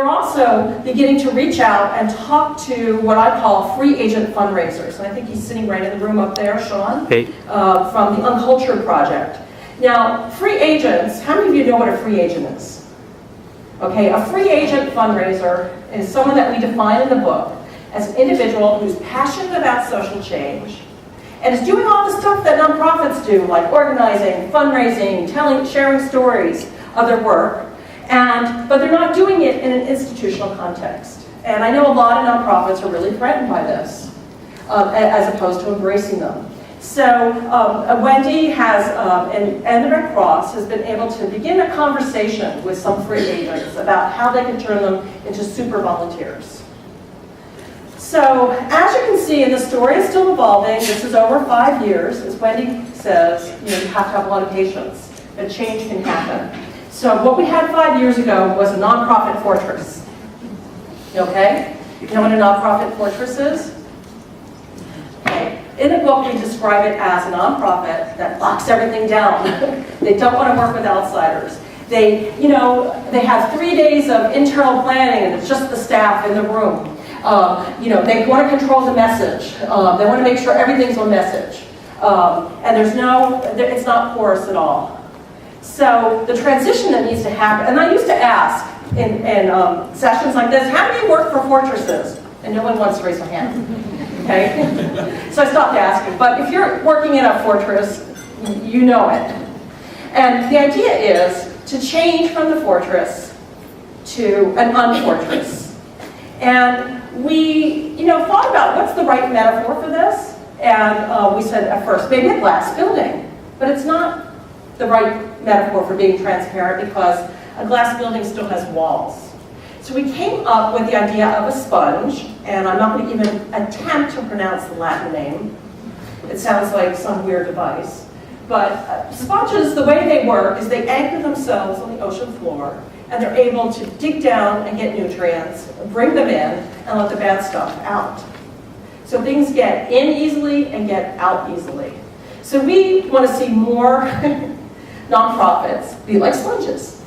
they're also beginning to reach out and talk to what I call free agent fundraisers. And I think he's sitting right in the room up there, Sean, Hey. From the Uncultured Project. Now, free agents, how many of you know what a free agent is? Okay, a free agent fundraiser is someone that we define in the book as an individual who's passionate about social change and is doing all the stuff that nonprofits do, like organizing, fundraising, sharing stories of their work, but they're not doing it in an institutional context. And I know a lot of nonprofits are really threatened by this, as opposed to embracing them. So Wendy has, and the Red Cross has been able to begin a conversation with some free agents about how they can turn them into super volunteers. So as you can see, and the story is still evolving, this is over 5 years. As Wendy says, you have to have a lot of patience, and change can happen. So what we had 5 years ago was a nonprofit fortress. Okay? You know what a nonprofit fortress is? Okay. In the book, we describe it as a nonprofit that locks everything down. They don't want to work with outsiders. They have 3 days of internal planning, and it's just the staff in the room. They want to control the message. They want to make sure everything's on message. And it's not porous at all. So the transition that needs to happen, and I used to ask in sessions like this, how many work for fortresses? And no one wants to raise their hand. Okay? So I stopped asking. But if you're working in a fortress, you know it. And the idea is to change from the fortress to an unfortress. And we, thought about what's the right metaphor for this, and we said at first maybe a glass building, but it's not the right metaphor for being transparent because a glass building still has walls. So we came up with the idea of a sponge, and I'm not going to even attempt to pronounce the Latin name. It sounds like some weird device. But sponges, the way they work is they anchor themselves on the ocean floor, and they're able to dig down and get nutrients, bring them in, and let the bad stuff out. So things get in easily and get out easily. So we want to see more nonprofits be like sponges.